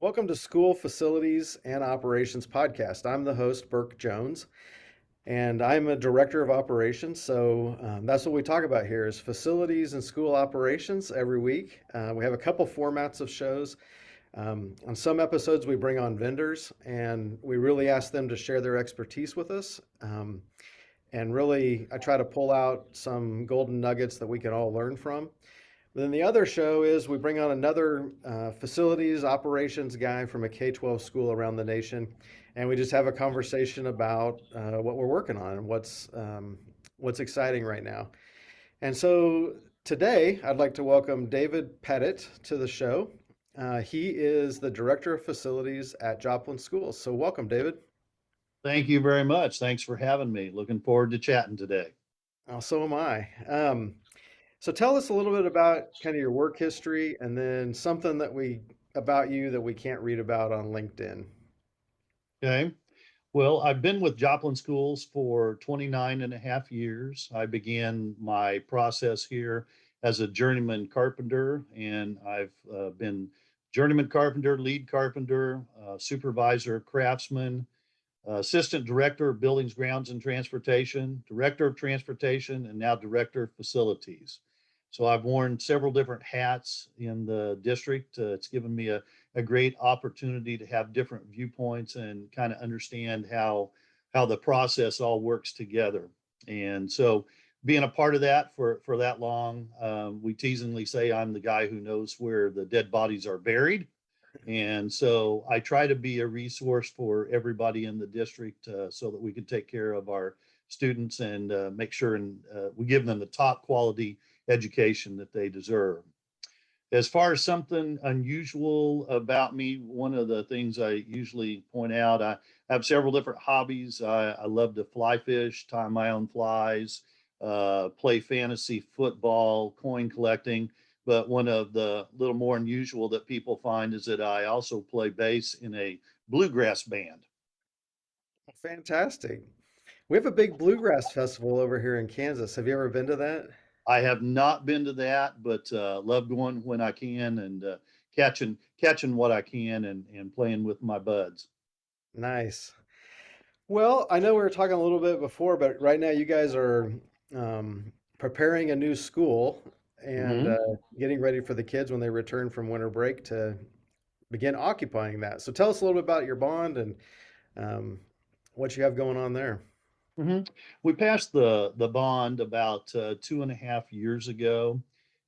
Welcome to School Facilities and Operations Podcast. I'm the host, Burke Jones, and I'm a director of operations. So that's what we talk about here is facilities and school operations every week. We have a couple formats of shows. On some episodes, we bring on vendors and we really ask them to share their expertise with us. And really, I try to pull out some golden nuggets that we can all learn from. Then the other show is we bring on another facilities operations guy from a K-12 school around the nation, and we just have a conversation about what we're working on and what's exciting right now. And so today, I'd like to welcome David Pettit to the show. He is the director of facilities at Joplin Schools. So welcome, David. Thank you very much. Thanks for having me. Looking forward to chatting today. So am I. So tell us a little bit about kind of your work history and then something about you that we can't read about on LinkedIn. Okay. Well, I've been with Joplin Schools for 29 and a half years. I began my process here as a journeyman carpenter, and I've been journeyman carpenter, lead carpenter, supervisor, craftsman, assistant director of buildings, grounds, and transportation, director of transportation, and now director of facilities. So I've worn several different hats in the district. It's given me a great opportunity to have different viewpoints and kind of understand how the process all works together. And so being a part of that for that long, we teasingly say I'm the guy who knows where the dead bodies are buried. And so I try to be a resource for everybody in the district so that we can take care of our students and make sure we give them the top quality education that they deserve. As far as something unusual about me, one of the things I usually point out, I have several different hobbies. I love to fly fish, tie my own flies, play fantasy football, coin collecting. But one of the little more unusual that people find is that I also play bass in a bluegrass band. Fantastic. We have a big bluegrass festival over here in Kansas. Have you ever been to that? I have not been to that, but love going when I can and catching what I can and playing with my buds. Nice. Well, I know we were talking a little bit before, but right now you guys are preparing a new school and Hmm. getting ready for the kids when they return from winter break to begin occupying that. So tell us a little bit about your bond and um, what you have going on there. Hmm. We passed the bond about 2.5 years ago,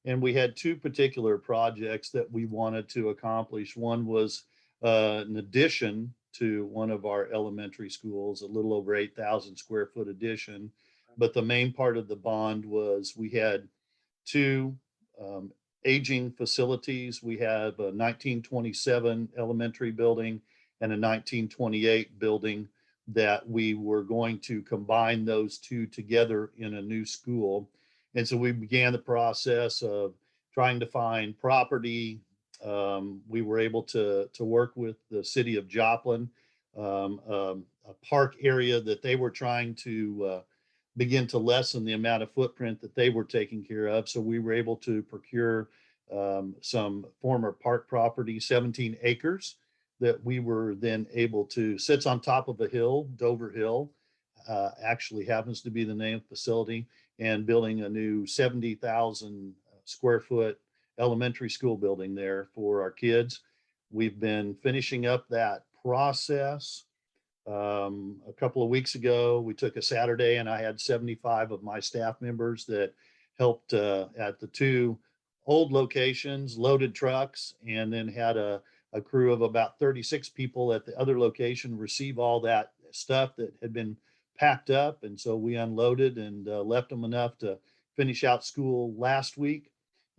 and we had two particular projects that we wanted to accomplish. One was an addition to one of our elementary schools, a little over 8,000 square foot addition. But the main part of the bond was we had two um, aging facilities. We have a 1927 elementary building and a 1928 building that we were going to combine those two together in a new school. And so we began the process of trying to find property. We were able to work with the city of Joplin, a park area that they were trying to begin to lessen the amount of footprint that they were taking care of. So we were able to procure some former park property, 17 acres, that we were then able to, sits on top of a hill, Dover Hill, actually happens to be the name of the facility, and building a new 70,000 square foot elementary school building there for our kids. We've been finishing up that process. A couple of weeks ago, we took a Saturday and I had 75 of my staff members that helped at the two old locations, loaded trucks, and then had a crew of about 36 people at the other location receive all that stuff that had been packed up. And so we unloaded and left them enough to finish out school last week.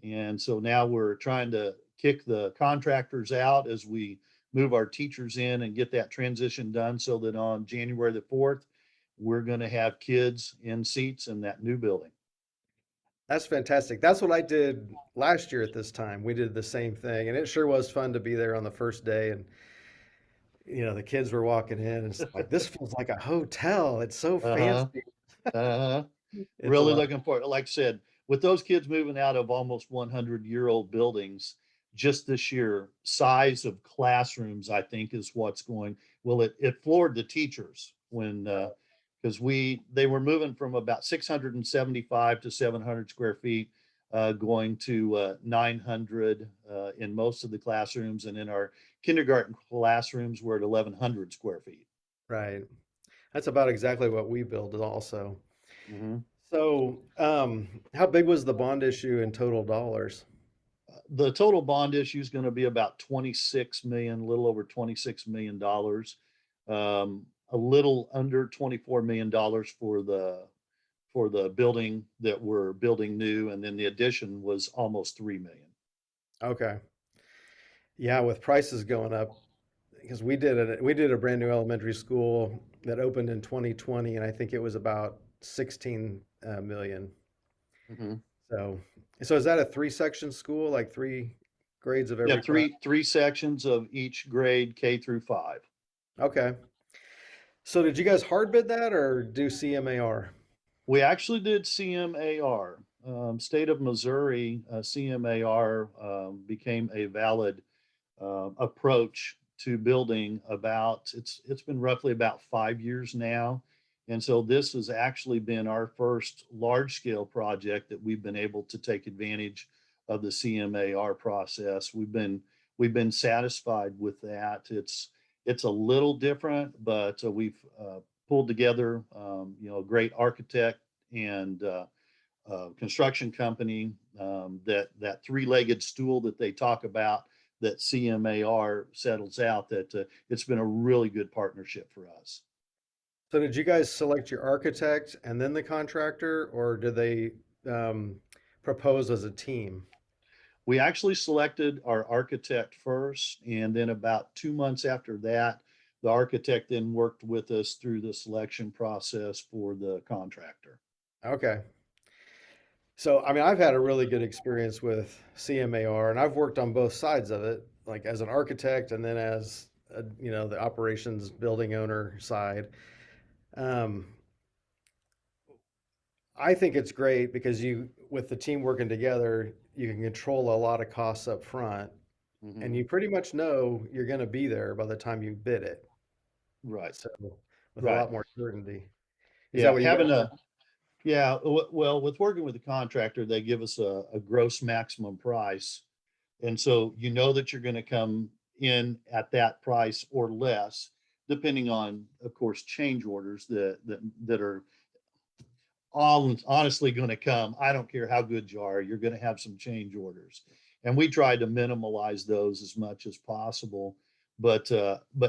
And so now we're trying to kick the contractors out as we move our teachers in and get that transition done so that on January the 4th, we're going to have kids in seats in that new building. That's fantastic. That's what I did last year at this time. We did the same thing, and it sure was fun to be there on the first day. And the kids were walking in, and it's like this feels like a hotel. It's so Uh-huh. fancy. Uh-huh. It's a Really lot. looking for it. Like I said, with those kids moving out of almost 100-year-old buildings, just this year, size of classrooms, I think is what's going, well, it floored the teachers when, because they were moving from about 675 to 700 square feet, going to 900 in most of the classrooms. And in our kindergarten classrooms, we're at 1,100 square feet. Right. That's about exactly what we build also. Mhm. So, how big was the bond issue in total dollars? The total bond issue is going to be about 26 million, a little over 26 million dollars, a little under 24 million dollars for the building that we're building new, and then the addition was almost 3 million. Okay. Yeah, with prices going up, because we did a brand new elementary school that opened in 2020, and I think it was about 16 million. Mhm. So, so is that a three-section school, like three grades of Yeah, every class? three sections of each grade, K through 5. Okay. So did you guys hard bid that or do CMAR? We actually did CMAR. State of Missouri, CMAR became a valid approach to building about, it's been roughly about 5 years now. And so this has actually been our first large scale project that we've been able to take advantage of the CMAR process. We've been satisfied with that. It's a little different, but we've pulled together a great architect and construction company, that three-legged stool that they talk about, that CMAR settles out, that it's been a really good partnership for us. So did you guys select your architect and then the contractor, or did they propose as a team? We actually selected our architect first, and then about 2 months after that, the architect then worked with us through the selection process for the contractor. Okay. So, I mean, I've had a really good experience with CMAR, and I've worked on both sides of it, like as an architect and then as the operations building owner side. Um, I think it's great because with the team working together, you can control a lot of costs up front, and Mhm. you pretty much know you're going to be there by the time you bid it. Right, So, with a right. lot more certainty. Is that Yeah, what you having guys? a Yeah, well, with working with the contractor, they give us a gross maximum price. And so you know that you're going to come in at that price or less, depending on, of course, change orders that are all honestly going to come. I don't care how good you are, you're going to have some change orders. And we try to minimize those as much as possible. But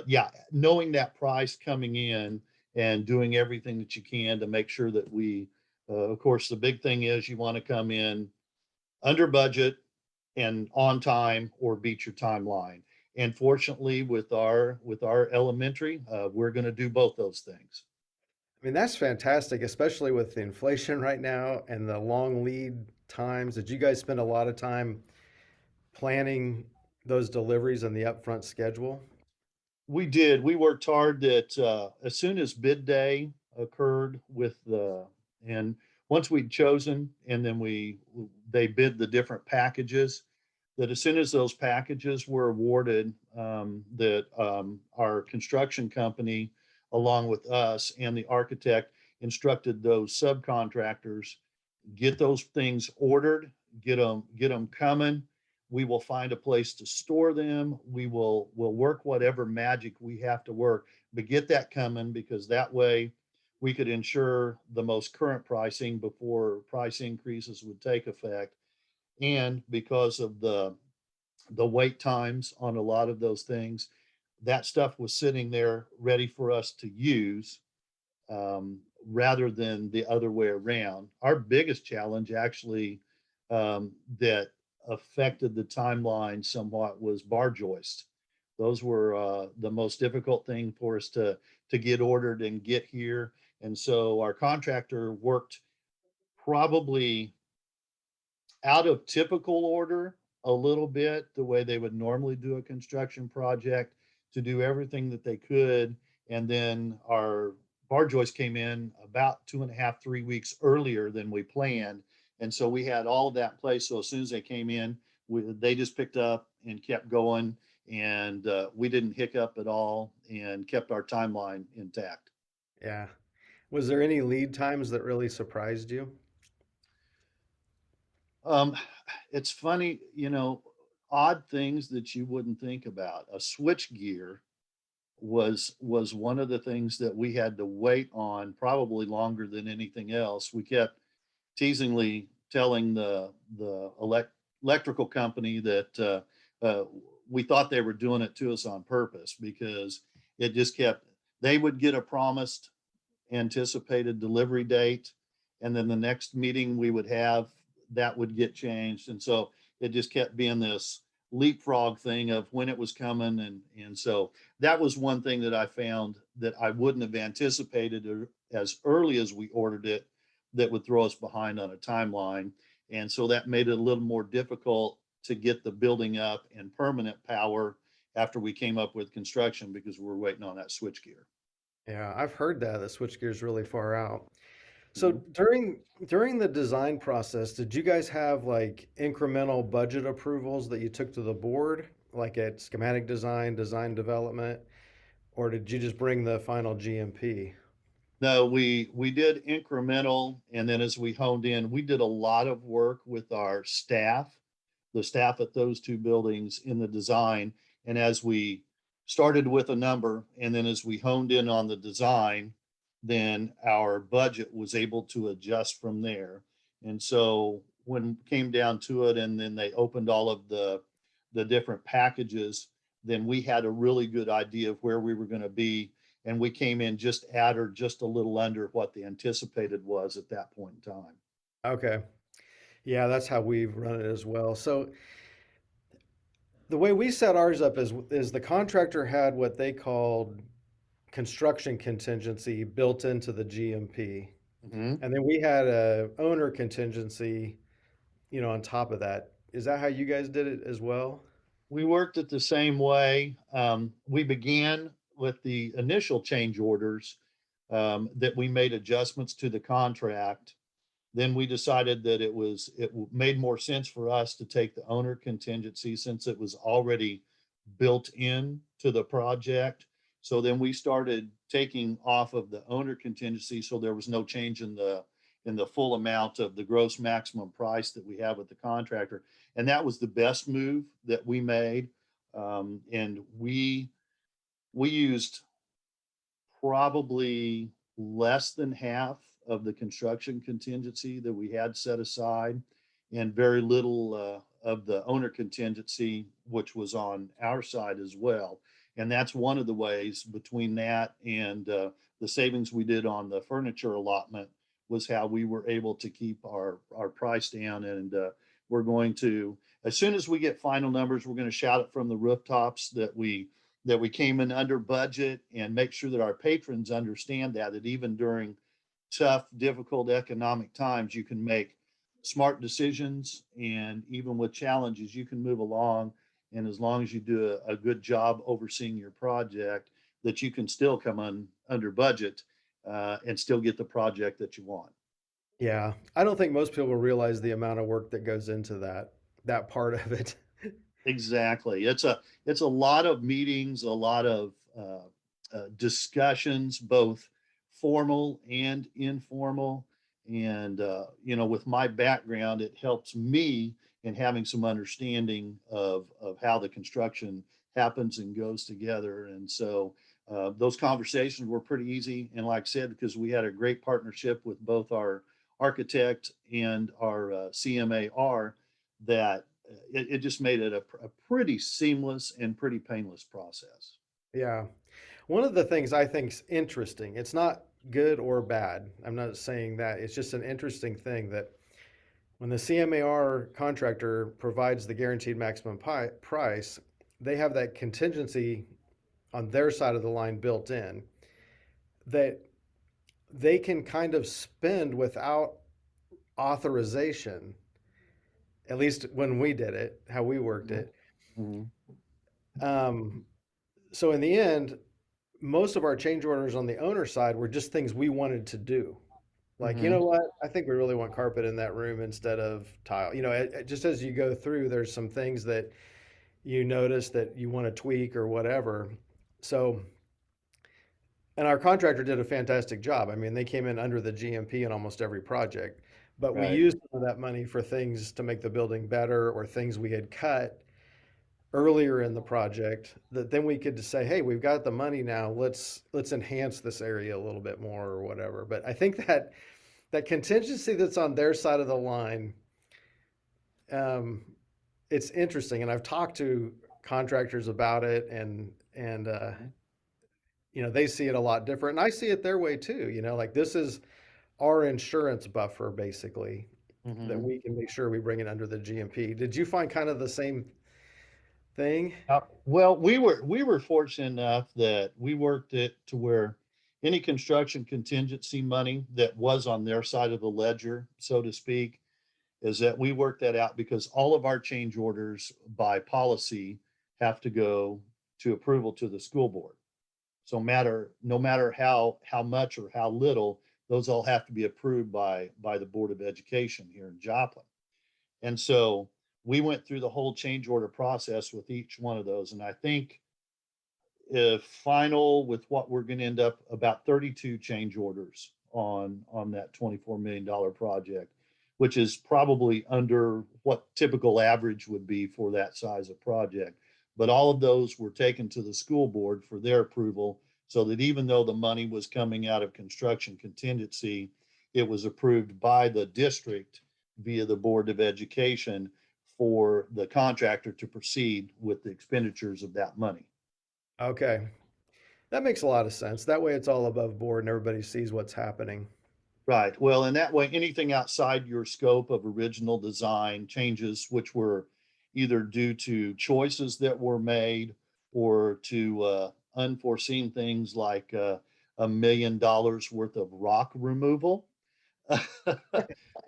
yeah, knowing that price coming in and doing everything that you can to make sure that of course, the big thing is you want to come in under budget and on time or beat your timeline. And fortunately, with our elementary, we're going to do both those things. I mean, that's fantastic, especially with the inflation right now and the long lead times. Did you guys spend a lot of time planning those deliveries and the upfront schedule? We did. We worked hard that as soon as bid day occurred and once we'd chosen, and then they bid the different packages, that as soon as those packages were awarded, that our construction company, along with us and the architect, instructed those subcontractors, get those things ordered, get them coming. We will find a place to store them. We'll work whatever magic we have to work, but get that coming, because that way we could ensure the most current pricing before price increases would take effect. And because of the wait times on a lot of those things, that stuff was sitting there ready for us to use, rather than the other way around. Our biggest challenge, actually, that affected the timeline somewhat, was bar joist. Those were the most difficult thing for us to get ordered and get here. And so our contractor worked probably out of typical order a little bit, the way they would normally do a construction project, to do everything that they could. And then our bar joist came in about 2.5, 3 weeks earlier than we planned. And so we had all of that in place. So as soon as they came in, they just picked up and kept going, and we didn't hiccup at all and kept our timeline intact. Yeah. Was there any lead times that really surprised you? Um, it's funny, odd things that you wouldn't think about. A switch gear was one of the things that we had to wait on probably longer than anything else. We kept teasingly telling the electrical company that we thought they were doing it to us on purpose, because it just kept, they would get a promised anticipated delivery date, and then the next meeting we would have, that would get changed. And so it just kept being this leapfrog thing of when it was coming. And so that was one thing that I found that I wouldn't have anticipated as early as we ordered it, that would throw us behind on a timeline. And so that made it a little more difficult to get the building up and permanent power after we came up with construction, because we were waiting on that switchgear. Yeah, I've heard that the switchgear's really far out. So Mhm. during the design process, did you guys have like incremental budget approvals that you took to the board, like at schematic design, design development, or did you just bring the final GMP? No, we did incremental, and then as we honed in, we did a lot of work with our staff, the staff at those two buildings in the design. And as we started with a number, and then as we honed in on the design, then our budget was able to adjust from there. And so when it came down to it, and then they opened all of the different packages, then we had a really good idea of where we were going to be, and we came in just at or just a little under what the anticipated was at that point in time. Okay. Yeah, that's how we've run it as well. So the way we set ours up is the contractor had what they called construction contingency built into the GMP. Mhm. And then we had a owner contingency, on top of that. Is that how you guys did it as well? We worked it the same way. We began with the initial change orders, that we made adjustments to the contract. Then we decided that it made more sense for us to take the owner contingency, since it was already built in to the project. So then we started taking off of the owner contingency, so there was no change in the full amount of the gross maximum price that we have with the contractor. And that was the best move that we made. And we used probably less than half of the construction contingency that we had set aside, and very little of the owner contingency, which was on our side as well. And that's one of the ways, between that and the savings we did on the furniture allotment, was how we were able to keep our price down. And we're going to, as soon as we get final numbers, we're going to shout it from the rooftops that we came in under budget, and make sure that our patrons understand that even during tough, difficult economic times, you can make smart decisions. And even with challenges, you can move along. And as long as you do a good job overseeing your project, that you can still come under budget, and still get the project that you want. Yeah. I don't think most people realize the amount of work that goes into that part of it. Exactly. It's a lot of meetings, a lot of discussions, both formal and informal. And with my background, it helps me in having some understanding of how the construction happens and goes together. And so those conversations were pretty easy. And like I said, because we had a great partnership with both our architect and our CMAR, that it just made it a pretty seamless and pretty painless process. Yeah. One of the things I think's interesting, it's not good or bad. I'm not saying that. It's just an interesting thing that when the CMAR contractor provides the guaranteed maximum price, they have that contingency on their side of the line built in that they can kind of spend without authorization, at least when we did it, how we worked Mhm. it. Mhm. Um, so in the end, most of our change orders on the owner side were just things we wanted to do, Like, you Hmm. know what? I think we really want carpet in that room instead of tile. Just as you go through, there's some things that you notice that you want to tweak or whatever. So, and our contractor did a fantastic job. I mean, they came in under the GMP in almost every project, but we Right. used some of that money for things to make the building better or things we had cut earlier in the project that then we could say, hey, we've got the money now. Let's enhance this area a little bit more or whatever. But I think that contingency that's on their side of the line, um, it's interesting. And I've talked to contractors about it and Mhm. they see it a lot different. And I see it their way too. Like this is our insurance buffer basically that Mhm. we can make sure we bring it under the GMP. Did you find kind of the same thing? Well, we were fortunate enough that we worked it to where any construction contingency money that was on their side of the ledger, so to speak, is that we worked that out because all of our change orders by policy have to go to approval to the school board. So no matter how much or how little, those all have to be approved by the Board of Education here in Joplin. And so we went through the whole change order process with each one of those. And I think if final with what we're going to end up about 32 change orders on that $24 million project, which is probably under what typical average would be for that size of project. But all of those were taken to the school board for their approval, so that even though the money was coming out of construction contingency, it was approved by the district via the Board of Education for the contractor to proceed with the expenditures of that money. Okay. That makes a lot of sense. That way it's all above board and everybody sees what's happening. Right. Well, and that way, anything outside your scope of original design changes, which were either due to choices that were made or to unforeseen things like $1 million worth of rock removal.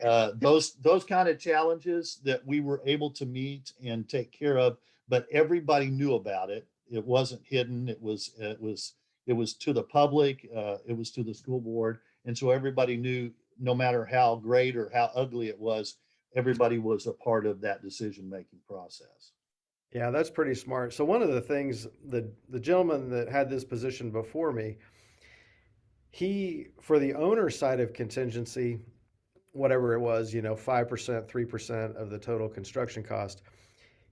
Those kind of challenges that we were able to meet and take care of, but everybody knew about it. It wasn't hidden. It was to the public. It was to the school board, and so everybody knew. No matter how great or how ugly it was, everybody was a part of that decision making process. Yeah, that's pretty smart. So one of the things the gentleman that had this position before me, he for the owner side of contingency, whatever it was, 5%, 3% of the total construction cost,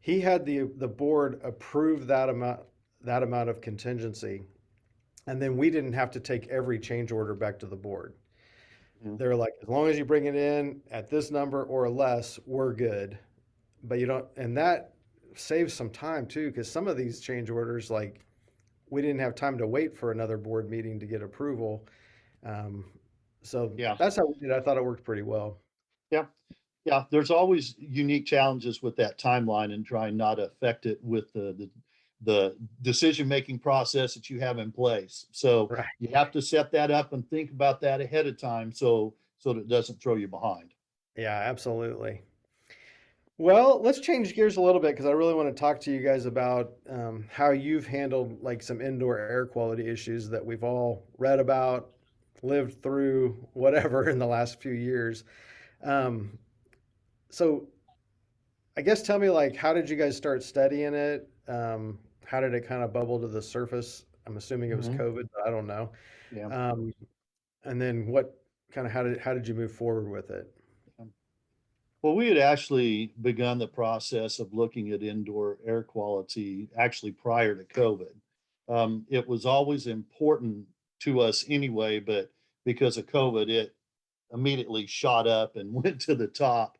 he had the board approve that amount of contingency, and then we didn't have to take every change order back to the board. Mhm. They're like, as long as you bring it in at this number or less, we're good. But you don't, and that saves some time too, because some of these change orders, like we didn't have time to wait for another board meeting to get approval. Um, so Yeah, that's how we did. I thought it worked pretty well. yeah. Yeah, there's always unique challenges with that timeline and trying not to affect it with the decision making process that you have in place. So Right. you have to set that up and think about that ahead of time so that it doesn't throw you behind. Yeah, absolutely. Well, let's change gears a little bit because I really want to talk to you guys about how you've handled like some indoor air quality issues that we've all read about, lived through, whatever in the last few years. Um, so I guess tell me like how did you guys start studying it? How did it kind of bubble to the surface? I'm assuming it was Mhm. COVID, but I don't know. Yeah. Um, and then what kind of how did you move forward with it? Well, we had actually begun the process of looking at indoor air quality actually prior to COVID. It was always important to us anyway, but because of COVID, it immediately shot up and went to the top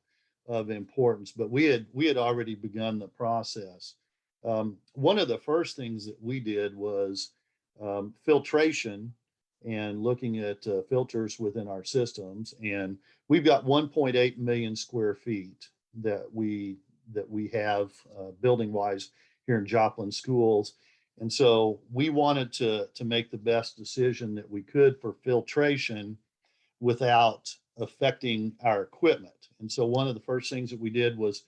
of importance. But we had already begun the process. One of the first things that we did was filtration and looking at filters within our systems. And we've got 1.8 million square feet that we have building wise here in Joplin Schools. And so we wanted to make the best decision that we could for filtration without affecting our equipment. And so one of the first things that we did was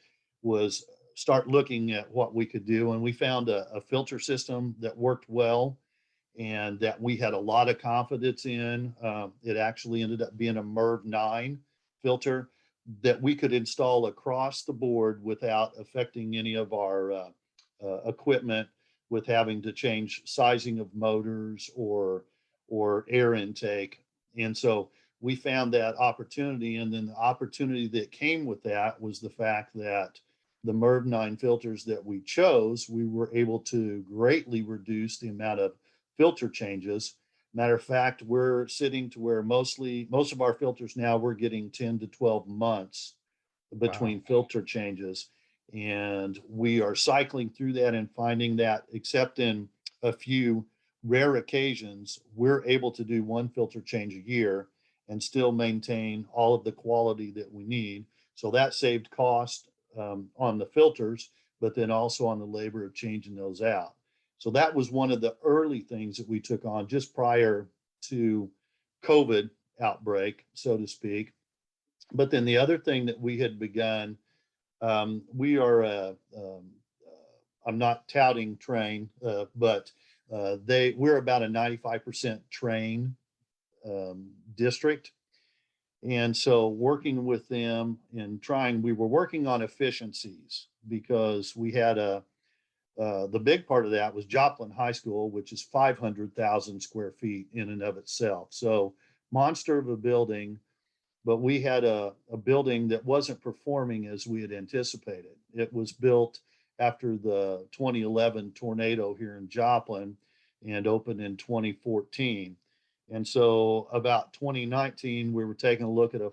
start looking at what we could do, and we found a filter system that worked well and that we had a lot of confidence in. It actually ended up being a MERV 9 filter that we could install across the board without affecting any of our equipment, with having to change sizing of motors or air intake. And so we found that opportunity, and then the opportunity that came with that was the fact that the MERV 9 filters that we chose, we were able to greatly reduce the amount of filter changes. Matter of fact, we're sitting to where most of our filters now, we're getting 10 to 12 months Wow. between filter changes. And we are cycling through that and finding that, except in a few rare occasions, we're able to do one filter change a year and still maintain all of the quality that we need. So that saved cost on the filters, but then also on the labor of changing those out. So that was one of the early things that we took on just prior to COVID outbreak, so to speak. But then the other thing that we had begun, we are, I'm not touting Train, but we're about a 95% Train district. And so working with them and we were working on efficiencies, because we had the big part of that was Joplin High School, which is 500,000 square feet in and of itself. So monster of a building, but we had a building that wasn't performing as we had anticipated. It was built after the 2011 tornado here in Joplin and opened in 2014. And so about 2019, we were taking a look at a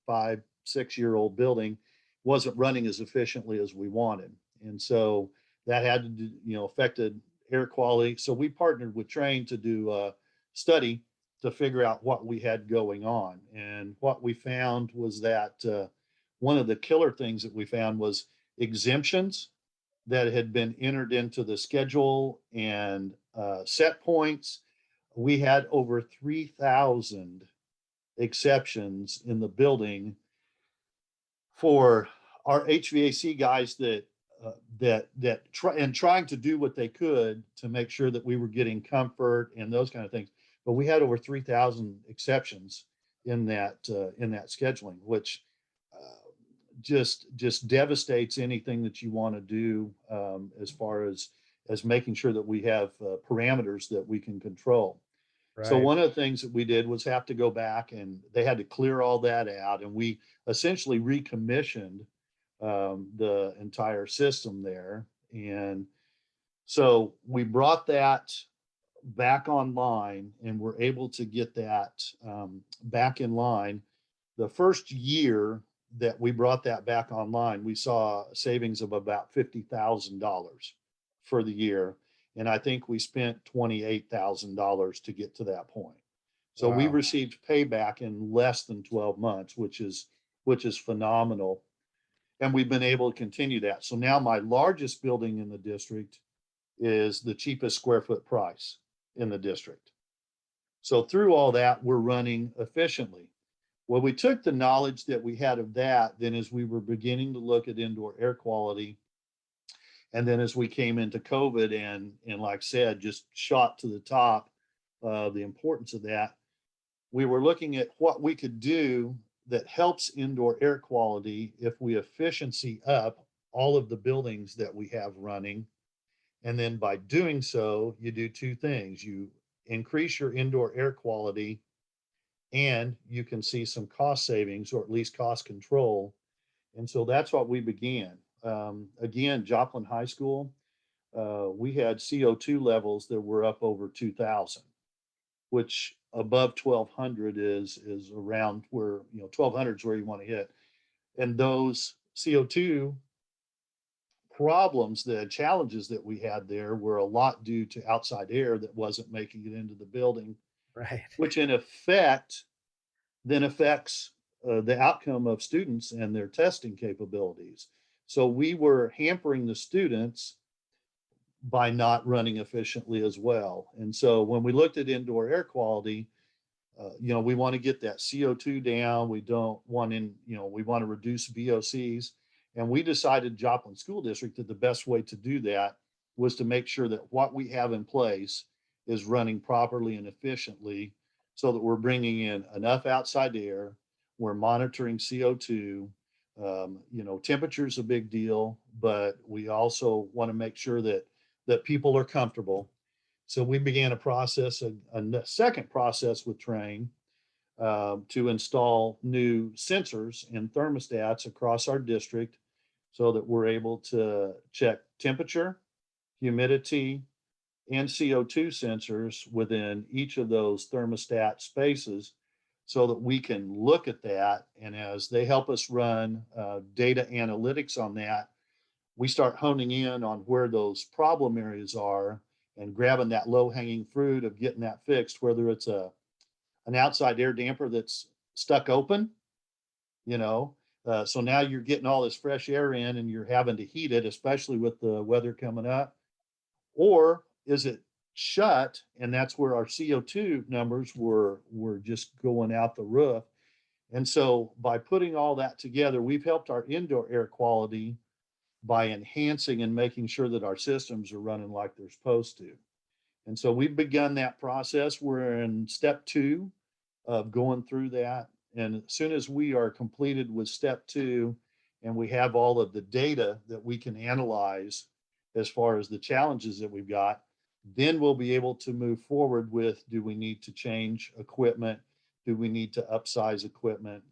6-year-old building, wasn't running as efficiently as we wanted. And so that had to do, affected air quality. So we partnered with Train to do a study to figure out what we had going on. And what we found was that one of the killer things that we found was exemptions that had been entered into the schedule and set points. We had over 3,000 exceptions in the building for our HVAC guys trying to do what they could to make sure that we were getting comfort and those kind of things. But we had over 3,000 exceptions in that scheduling, which just devastates anything that you want to do as far as making sure that we have parameters that we can control. So Right. one of the things that we did was have to go back, and they had to clear all that out, and we essentially recommissioned the entire system there. And so we brought that back online, and we're able to get that back in line. The first year that we brought that back online, we saw savings of about $50,000 for the year. And I think we spent $28,000 to get to that point. So we Wow. received payback in less than 12 months, which is phenomenal. And we've been able to continue that. So now my largest building in the district is the cheapest square foot price in the district. So through all that, we're running efficiently. Well, we took the knowledge that we had of that, then as we were beginning to look at indoor air quality, and then as we came into COVID and like I said, just shot to the top, the importance of that, we were looking at what we could do that helps indoor air quality if we efficiency up all of the buildings that we have running. And then by doing so, you do two things. You increase your indoor air quality, and you can see some cost savings, or at least cost control. And so that's what we began. Again, Joplin High School, we had CO2 levels that were up over 2,000, which above 1,200 is around where, 1,200 is where you want to hit. And those CO2 problems, the challenges that we had there were a lot due to outside air that wasn't making it into the building, Right. which in effect then affects the outcome of students and their testing capabilities. So we were hampering the students by not running efficiently as well. And so when we looked at indoor air quality, we want to get that CO2 down. We don't want we want to reduce VOCs. And we decided, Joplin School District, that the best way to do that was to make sure that what we have in place is running properly and efficiently so that we're bringing in enough outside air. We're monitoring CO2. Temperature is a big deal, but we also want to make sure that people are comfortable. So we began a process, a second process with Train to install new sensors and thermostats across our district so that we're able to check temperature, humidity, and CO2 sensors within each of those thermostat spaces so that we can look at that. And as they help us run data analytics on that, we start honing in on where those problem areas are and grabbing that low hanging fruit of getting that fixed, whether it's an outside air damper that's stuck open, you know. So now you're getting all this fresh air in and you're having to heat it, especially with the weather coming up. Or is it shut? And that's where our CO2 numbers were just going out the roof. And so by putting all that together, we've helped our indoor air quality by enhancing and making sure that our systems are running like they're supposed to. And so we've begun that process. We're in step 2 of going through that. And as soon as we are completed with step 2 and we have all of the data that we can analyze as far as the challenges that we've got, then we'll be able to move forward with, do we need to change equipment? Do we need to upsize equipment?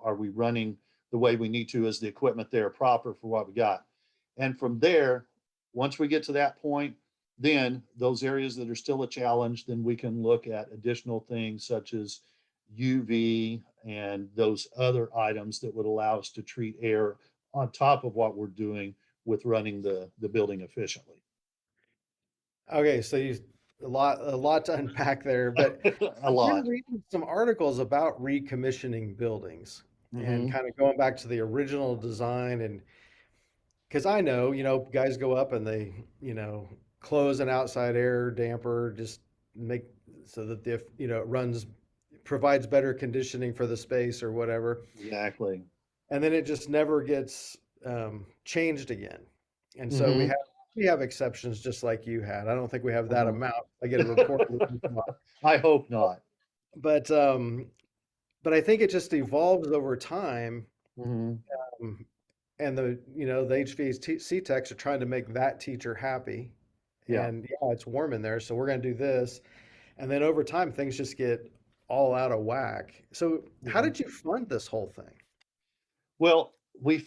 Are we running the way we need to? Is the equipment there proper for what we got? And from there, once we get to that point, then those areas that are still a challenge, then we can look at additional things such as UV and those other items that would allow us to treat air on top of what we're doing with running the building efficiently. Okay, so you a lot to unpack there, but A I've been lot. reading some articles about recommissioning buildings and Hmm. kind of going back to the original design. And because I know, guys go up and they, close an outside air damper, just make so that it runs, provides better conditioning for the space or whatever. Exactly. And then it just never gets changed again. And so we Hmm. have we have exceptions just like you had. I don't think we have that Uh-huh. amount. I get a report. I hope not. But but I think it just evolves over time. Hmm. um, And the HVAC techs are trying to make that teacher happy. Yeah. And yeah, it's warm in there, so we're going to do this. And then over time, things just get all out of whack. So how Hmm. did you fund this whole thing? Well, we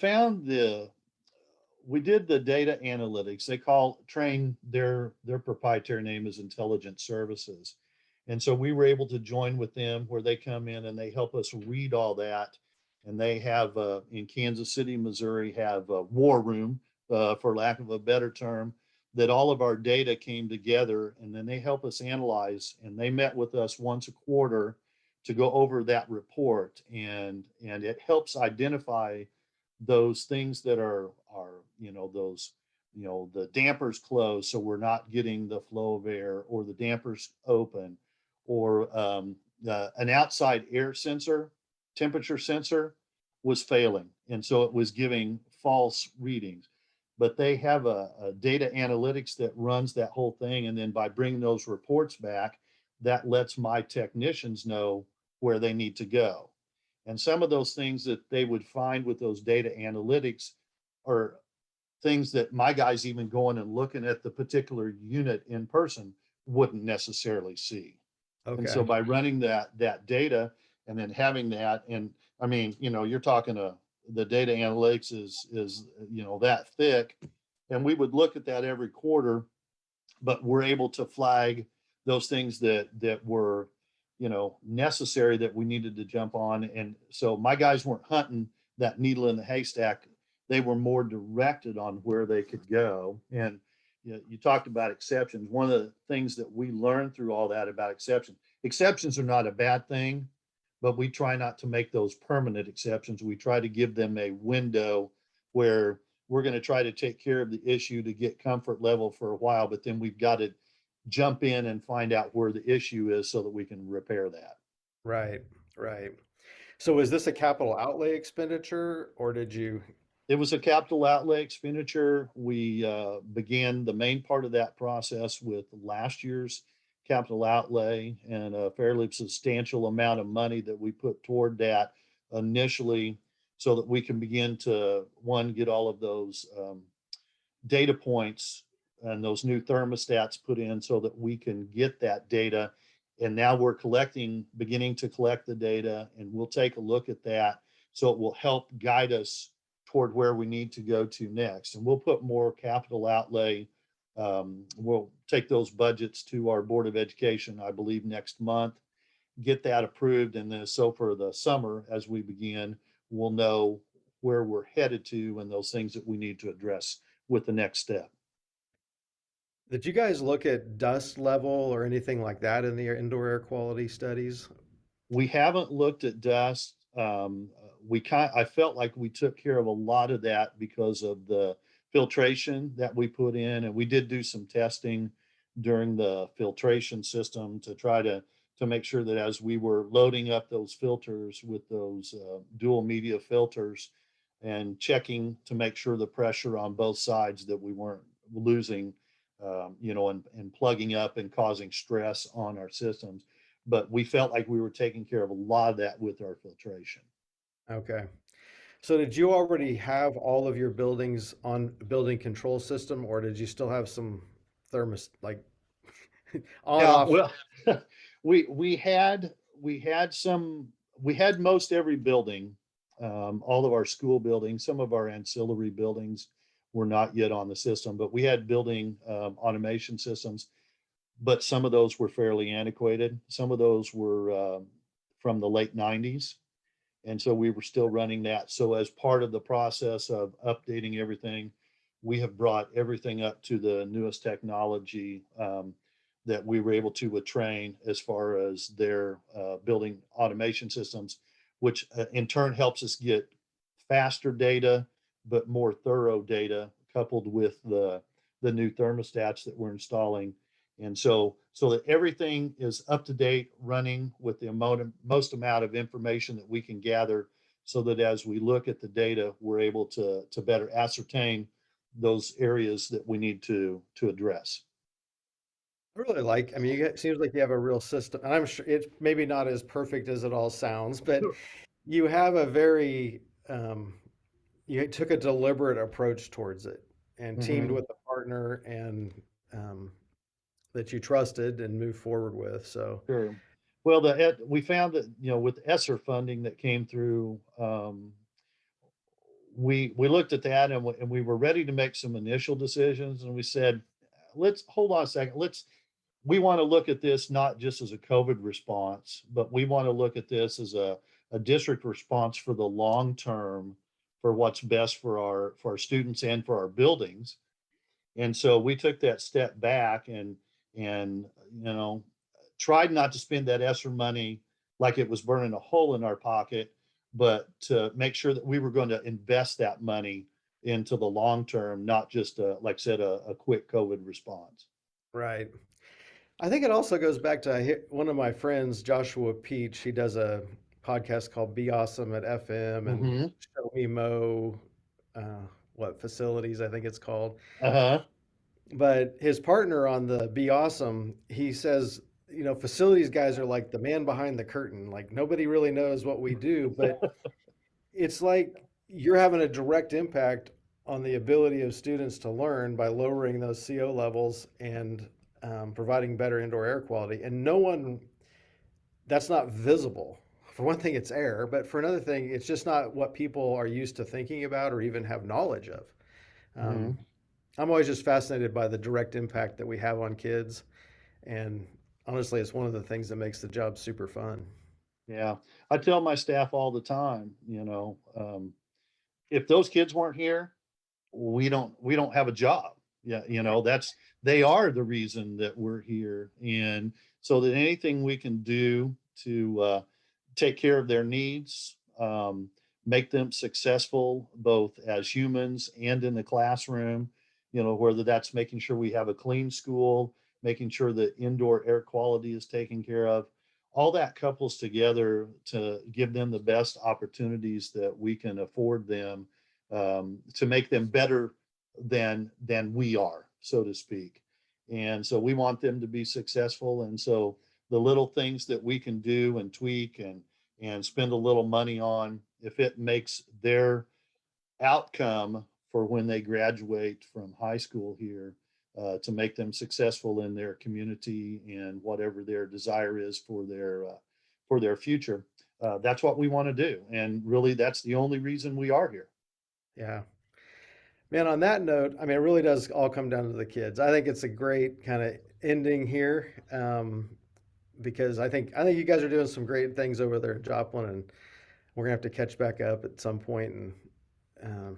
did the data analytics. They call Train, their proprietary name is Intelligent Services. And so we were able to join with them where they come in and they help us read all that. And they have in Kansas City, Missouri, have a war room, for lack of a better term, that all of our data came together and then they help us analyze. And they met with us once a quarter to go over that report. And it helps identify those things that are those the dampers closed so we're not getting the flow of air, or the dampers open, or an outside air sensor, temperature sensor, was failing, and so it was giving false readings. But they have a data analytics that runs that whole thing, and then by bringing those reports back, that lets my technicians know where they need to go. And some of those things that they would find with those data analytics are things that my guys, even going and looking at the particular unit in person, wouldn't necessarily see. And so Okay. by running that data and then having that, and I mean, you're talking the data analytics is that thick, and we would look at that every quarter, but we're able to flag those things that were necessary that we needed to jump on. And so my guys weren't hunting that needle in the haystack, they were more directed on where they could go. And you talked about exceptions. One of the things that we learned through all that about exceptions are not a bad thing, but we try not to make those permanent exceptions. We try to give them a window where we're going to try to take care of the issue to get comfort level for a while, but then we've got to jump in and find out where the issue is so that we can repair that. Right. Right. So is this a capital outlay expenditure, or did you? It was a capital outlay expenditure. We began the main part of that process with last year's capital outlay and a fairly substantial amount of money that we put toward that initially so that we can begin to, one, get all of those data points and those new thermostats put in so that we can get that data. And now we're beginning to collect the data, and we'll take a look at that so it will help guide us toward where we need to go to next. And we'll put more capital outlay. We'll take those budgets to our Board of Education, I believe, next month, get that approved. And then so for the summer, as we begin, we'll know where we're headed to and those things that we need to address with the next step. Did you guys look at dust level or anything like that in the indoor air quality studies? We haven't looked at dust. I felt like we took care of a lot of that because of the filtration that we put in, and we did do some testing during the filtration system to try to make sure that as we were loading up those filters with those dual media filters and checking to make sure the pressure on both sides that we weren't losing, and plugging up and causing stress on our systems. But we felt like we were taking care of a lot of that with our filtration. Okay. So did you already have all of your buildings on building control system, or did you still have some like on Yeah, off? well, we had most every building, all of our school buildings, some of our ancillary buildings were not yet on the system, but we had building automation systems, but some of those were fairly antiquated. Some of those were from the late 90s. And so we were still running that. So as part of the process of updating everything, we have brought everything up to the newest technology that we were able to train as far as their building automation systems, which in turn helps us get faster data, but more thorough data coupled with the new thermostats that we're installing. And so that everything is up to date, running with the most amount of information that we can gather, so that as we look at the data, we're able to better ascertain those areas that we need to address. I really like, I mean, it seems like you have a real system, and I'm sure it's maybe not as perfect as it all sounds, but Sure. you have a very, you took a deliberate approach towards it and teamed Mhm. with a partner and um, that you trusted and moved forward with. So, Sure. Well, we found that, with ESSER funding that came through, we looked at that, and we were ready to make some initial decisions, and we said, let's hold on a second. We want to look at this not just as a COVID response, but we want to look at this as a district response for the long term, for what's best for our students and for our buildings. And so we took that step back and tried not to spend that ESSER money like it was burning a hole in our pocket, but to make sure that we were going to invest that money into the long term, not just like I said, a quick COVID response. right. I think it also goes back to one of my friends, Joshua Peach. He does a podcast called Be Awesome at FM and Hmm. Show Me Mo, what facilities, I think it's called. Uh-huh. But his partner on the Be Awesome, he says, facilities guys are like the man behind the curtain. Like nobody really knows what we do, but it's like you're having a direct impact on the ability of students to learn by lowering those CO levels and providing better indoor air quality. And no one, that's not visible. For one thing, it's air, but for another thing, it's just not what people are used to thinking about or even have knowledge of. Um, Hmm. I'm always just fascinated by the direct impact that we have on kids. And honestly, it's one of the things that makes the job super fun. Yeah. I tell my staff all the time, if those kids weren't here, we don't have a job. Yeah, they are the reason that we're here. And so that anything we can do to take care of their needs, make them successful both as humans and in the classroom, whether that's making sure we have a clean school, making sure that indoor air quality is taken care of, all that couples together to give them the best opportunities that we can afford them, to make them better than we are, so to speak. And so we want them to be successful. And so the little things that we can do and tweak and spend a little money on, if it makes their outcome for when they graduate from high school here, to make them successful in their community and whatever their desire is for their future. That's what we want to do, and really, that's the only reason we are here. Yeah. Man, on that note, I mean, it really does all come down to the kids. I think it's a great kind of ending here, because I think you guys are doing some great things over there in Joplin, and we're gonna have to catch back up at some point. And um,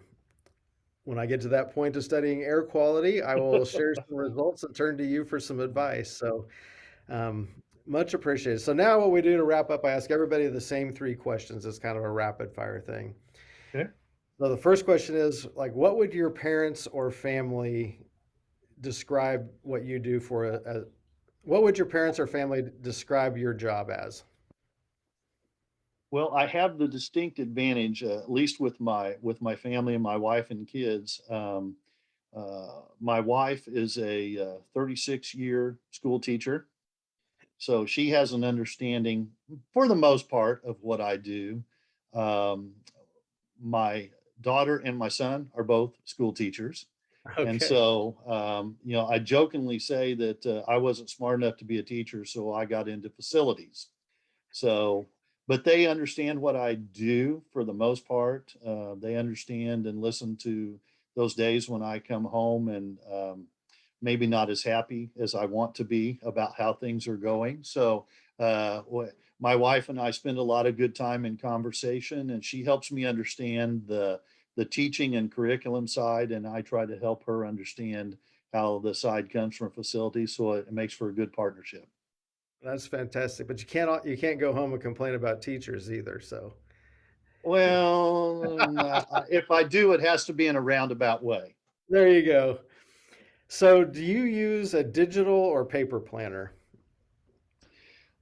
when I get to that point of studying air quality, I will share some results and turn to you for some advice. So um, much appreciated. So now what we do to wrap up, I ask everybody the same three questions. It's kind of a rapid fire thing. Okay. So the first question is like, what would your parents or family describe what you do for what would your parents or family describe your job as? Well, I have the distinct advantage, at least with my family and my wife and kids. My wife is a 36-year school teacher, so she has an understanding, for the most part, of what I do. Um, my daughter and my son are both school teachers. And Okay. so, I jokingly say that I wasn't smart enough to be a teacher, so I got into facilities. So, but they understand what I do for the most part. They understand and listen to those days when I come home and maybe not as happy as I want to be about how things are going. So, my wife and I spend a lot of good time in conversation, and she helps me understand the teaching and curriculum side, and I try to help her understand how the side comes from facilities. So it makes for a good partnership. That's fantastic. But you can't go home and complain about teachers either. So Well, if I do, it has to be in a roundabout way. there you go. So do you use a digital or paper planner?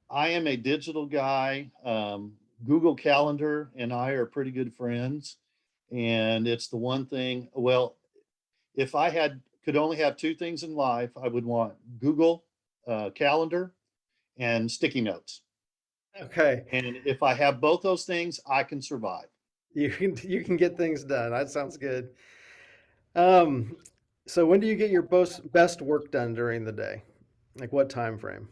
I am a digital guy. Google Calendar and I are pretty good friends. And it's the one thing, well, if I could only have two things in life, I would want Google Calendar and sticky notes. Okay. And if I have both those things, I can survive. You can get things done. That sounds good. Um, so when do you get your best work done during the day? Like what time frame?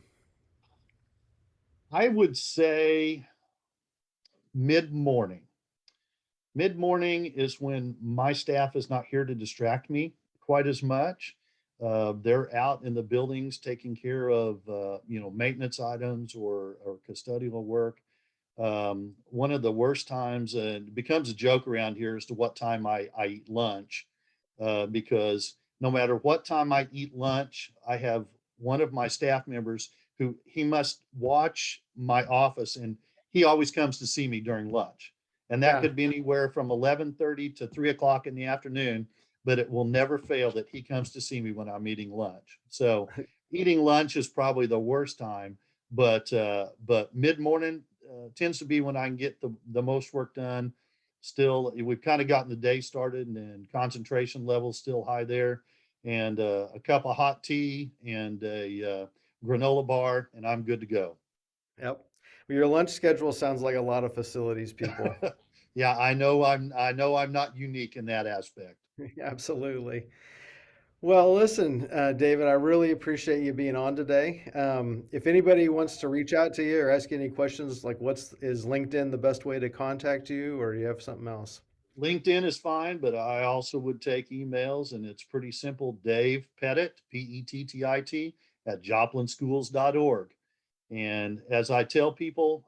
I would say mid morning. Mid morning is when my staff is not here to distract me quite as much. They're out in the buildings taking care of maintenance items or custodial work. One of the worst times, and it becomes a joke around here, as to what time I eat lunch, because no matter what time I eat lunch, I have one of my staff members who he must watch my office, and he always comes to see me during lunch, and that Yeah. could be anywhere from 11:30 to 3 o'clock in the afternoon. But it will never fail that he comes to see me when I'm eating lunch. So eating lunch is probably the worst time, but mid morning tends to be when I can get the most work done. Still, we've kind of gotten the day started, and concentration levels still high there. And a cup of hot tea and a granola bar, and I'm good to go. Yep. Well, your lunch schedule sounds like a lot of facilities people. Yeah, I know I'm not unique in that aspect. Absolutely. Well, listen, David, I really appreciate you being on today. If anybody wants to reach out to you or ask you any questions, like is LinkedIn the best way to contact you, or do you have something else? LinkedIn is fine, but I also would take emails, and it's pretty simple. Dave Pettit, Pettit, at joplinschools.org. And as I tell people,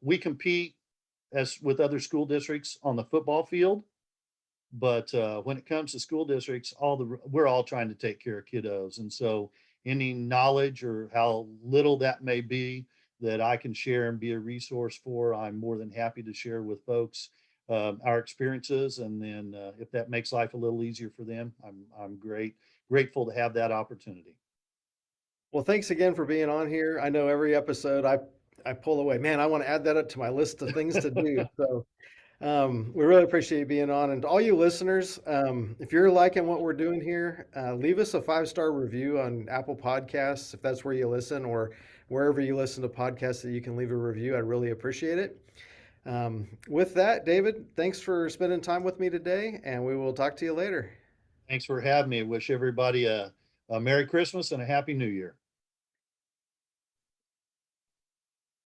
we compete as with other school districts on the football field, but when it comes to school districts, we're all trying to take care of kiddos, and so any knowledge or how little that may be that I can share and be a resource for, I'm more than happy to share with folks our experiences, and then if that makes life a little easier for them, I'm grateful to have that opportunity. Well, thanks again for being on here. I know every episode I pull away, man, I want to add that up to my list of things to do. So We really appreciate you being on. And to all you listeners, if you're liking what we're doing here, leave us a 5-star review on Apple Podcasts, if that's where you listen, or wherever you listen to podcasts that you can leave a review. I'd really appreciate it. With that, David, thanks for spending time with me today, and we will talk to you later. Thanks for having me. Wish everybody a Merry Christmas and a Happy New Year.